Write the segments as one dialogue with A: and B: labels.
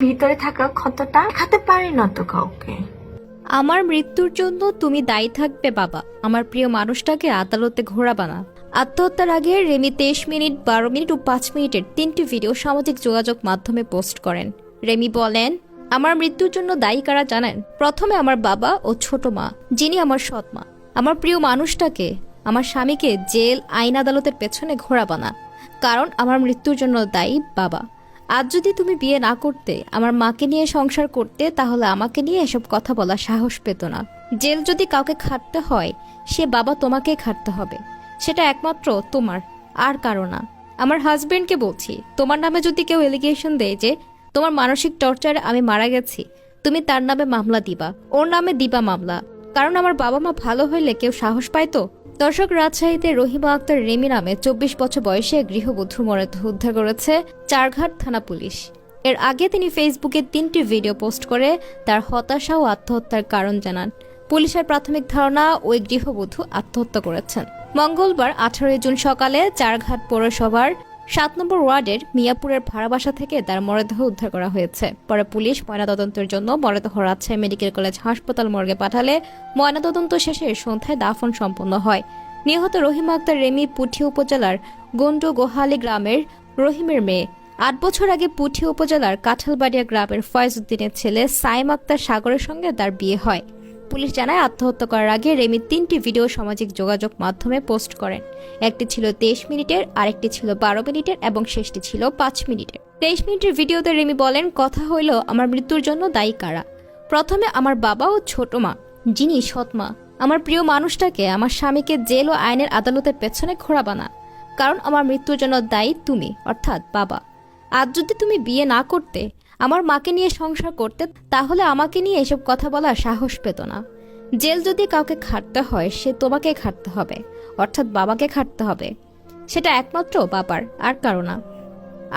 A: ভিতরে থাকা ক্ষতটা দেখাতে পারি না তো কাউকে।
B: আমার মৃত্যুর জন্য তুমি দায়ী থাকবে বাবা। আমার প্রিয় মানুষটাকে আদালতে ঘোরাবা না। আত্মহত্যার আগে রেমি 23 মিনিট, 12 মিনিট ও 5 মিনিটের 3টি ভিডিও সামাজিক যোগাযোগ মাধ্যমে পোস্ট করেন। রেমি বলেন, আমার মৃত্যুর জন্য দায়ী কারা জানেন? প্রথমে আমার বাবা ও ছোট মা, যিনি আমার সৎ মা। আমার প্রিয় মানুষটাকে, আমার স্বামীকে জেল, আইন আদালতের পেছনে ঘোরাবা না, কারণ আমার মৃত্যুর জন্য দায়ী বাবা। আজ যদি তুমি বিয়ে না করতে, আমার মাকে নিয়ে সংসার করতে, তাহলে আমাকে নিয়ে এসব কথা বলা সাহস পেত না। জেল যদি কাউকে খাটতে হয়, সে বাবা তোমাকেই খাটতে হবে। সেটা একমাত্র তোমার, আর কারো না। আমার হাজবেন্ডকে বলছি, তোমার নামে যদি কেউ এলিগেশন দেয় যে তোমার মানসিক টর্চারে আমি মারা গেছি, তুমি তার নামে মামলা দিবা, ওর নামে দিবা মামলা, কারণ আমার বাবা মা ভালো হইলে কেউ সাহস পাইতো? দর্শক, রাজশাহীতে রহিমা আক্তার রেমি নামে 24 বছর বয়সে গৃহবধূর মরদেহ উদ্ধার করেছে চারঘাট থানা পুলিশ। এর আগে তিনি ফেসবুকে 3টি ভিডিও পোস্ট করে তার হতাশা ও আত্মহত্যার কারণ জানান। পুলিশের প্রাথমিক ধারণা, ওই গৃহবধূ আত্মহত্যা করেছেন। মঙ্গলবার 18 জুন সকালে চারঘাট পৌরসভার 7 নম্বর ওয়ার্ডের মিয়াপুরের ভাড়া বাসা থেকে তার মরদেহ উদ্ধার করা হয়েছে। পরে পুলিশ ময়নাতদন্তের জন্য মরদেহ রাজশাহী মেডিকেল কলেজ হাসপাতাল মর্গে পাঠালে ময়নাতদন্ত শেষে সন্ধ্যায় দাফন সম্পন্ন হয়। নিহত রহিমা আক্তার রেমি পুঠি উপজেলার গন্ডু গোহালি গ্রামের রহিমের মেয়ে। 8 বছর আগে পুঠি উপজেলার কাঁঠালবাড়িয়া গ্রামের ফয়েজ উদ্দিনের ছেলে সাইম আক্তার সাগরের সঙ্গে তার বিয়ে হয়। পুলিশ জানায়, আত্মহত্যা করার আগে রেমি 3টি ভিডিও সামাজিক যোগাযোগ মাধ্যমে পোস্ট করেন। একটি ছিল 23 মিনিটের, আরেকটি ছিল 12 মিনিটের এবং শেষটি ছিল 5 মিনিটের। 23 মিনিটের ভিডিওতে রেমি বলেন, কথা হইল আমার মৃত্যুর জন্য দায়ী কারা। প্রথমে আমার বাবা ও ছোট মা, যিনি সৎ মা। আমার প্রিয় মানুষটাকে, আমার স্বামীকে জেল ও আইনের আদালতের পেছনে ঘোরাবা না, কারণ আমার মৃত্যুর জন্য দায়ী তুমি, অর্থাৎ বাবা। আজ যদি তুমি বিয়ে না করতে, আমার মাকে নিয়ে সংসার করতে, তাহলে আমাকে নিয়ে এসব কথা বলার সাহস পেত না। জেল যদি কাউকে খাটতে হয়, সে তোমাকে খাটতে হবে, অর্থাৎ বাবাকে খাটতে হবে। সেটা একমাত্র বাবার, আর কারো না।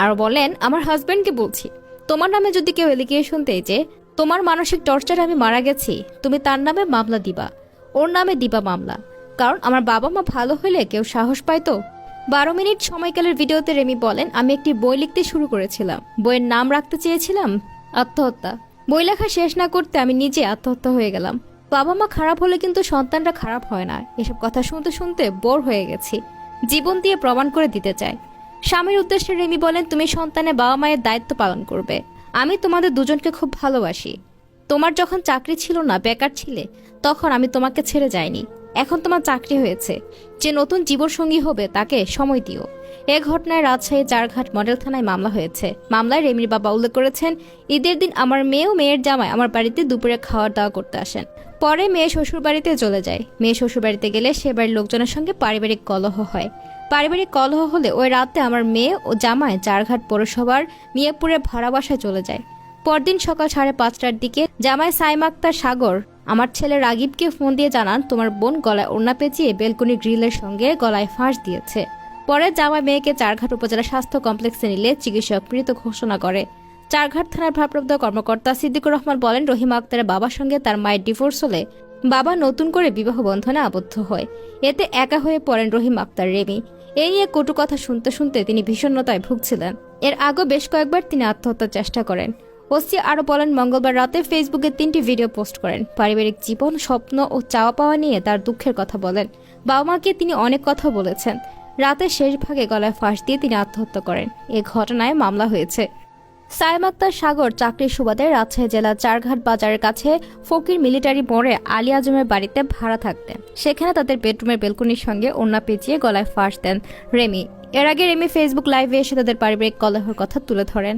B: আর বলেন, আমার হাজবেন্ডকে বলছি, তোমার নামে যদি কেউ এলিগেশন দেয় যে তোমার মানসিক টর্চারে আমি মারা গেছি, তুমি তার নামে মামলা দিবা, ওর নামে দিবা মামলা, কারণ আমার বাবা মা ভালো হইলে কেউ সাহস পাইতো? 12 মিনিট সময়কালের ভিডিওতে রেমি বলেন, আমি একটি বই লিখতে শুরু করেছিলাম। বইয়ের নাম রাখতে চেয়েছিলাম আত্মহত্যা। বই লেখা শেষ না করতে আমি নিজে আত্মহত্যা হয়ে গেলাম। বাবা মা খারাপ হলে কিন্তু সন্তানরা খারাপ হয় না। এসব কথা শুনতে শুনতে বোর হয়ে গেছি। জীবন দিয়ে প্রমাণ করে দিতে চাই। স্বামীর উদ্দেশ্যে রেমি বলেন, তুমি সন্তানের বাবা মায়ের দায়িত্ব পালন করবে। আমি তোমাদের দুজনকে খুব ভালোবাসি। তোমার যখন চাকরি ছিল না, বেকার ছিলে, তখন আমি তোমাকে ছেড়ে যাইনি। এখন তোমার চাকরি হয়েছে, যে নতুন জীবনসঙ্গী হবে তাকে সময় দিও। এ ঘটনায় রাজশাহী চারঘাট মডেল থানায় মামলা হয়েছে। মামলায় রেমির বাবা উল্লেখ করেছেন, ঈদের দিন আমার মেয়ে ও মেয়ের জামাই আমার বাড়িতে দুপুরে খাওয়া দাওয়া করতে আসেন। পরে মেয়ে শ্বশুর বাড়িতে চলে যায়। মেয়ে শ্বশুর বাড়িতে গেলে সে বাড়ির লোকজনের সঙ্গে পারিবারিক কলহ হয়। পারিবারিক কলহ হলে ওই রাতে আমার মেয়ে ও জামাই চারঘাট পৌরসভার মিয়াপুরের ভাড়া বাসায় চলে যায়। পরদিন সকাল 5:30টার দিকে জামাই সাইম আক্তার সাগর আমার ছেলে রাগিবকে ফোন দিয়ে জানান, তোমার বোন গলায় ওড়না পেঁচিয়ে বেলকনি গ্রিলের সঙ্গে গলায় ফাঁস দিয়েছে। পরে জামাই মেয়েকে চারঘাট উপজেলা স্বাস্থ্য কমপ্লেক্সে নিলে চিকিৎসক মৃত ঘোষণা করে। চারঘাট থানার ভারপ্রাপ্ত কর্মকর্তা সিদ্দিকুর রহমান বলেন, রহিমা আক্তারের বাবার সঙ্গে তার মায়ের ডিভোর্স হলে বাবা নতুন করে বিবাহ বন্ধনে আবদ্ধ হয়। এতে একা হয়ে পড়েন রহিমা আক্তার রেমি। এই নিয়ে কটু কথা শুনতে শুনতে তিনি বিষণ্ণতায় ভুগছিলেন। এর আগে বেশ কয়েকবার তিনি আত্মহত্যার চেষ্টা করেন। ওসি আরো বলেন, মঙ্গলবার রাতে ফেসবুকে 3টি ভিডিও পোস্ট করেন। পারিবারিক জীবন, স্বপ্ন ও চাওয়া পাওয়া নিয়ে তার দুঃখের কথা বলেন। বাবা মাকে তিনি অনেক কথা বলেছেন। রাতের শেষ ভাগে গলায় ফাঁস দিয়ে তিনি আত্মহত্যা করেন। এ ঘটনায় মামলা হয়েছে। সাইম আক্তার সাগর চাকরির সুবাদে রাজশাহী জেলার চারঘাট বাজারের কাছে ফকির মিলিটারি মোড়ে আলী আজমের বাড়িতে ভাড়া থাকতেন। সেখানে তাদের বেডরুমের বেলকনির সঙ্গে ওড়না পেঁচিয়ে গলায় ফাঁস দেন রেমি। এর আগে রেমি ফেসবুক লাইভে এসে তাদের পারিবারিক কলহের কথা তুলে ধরেন।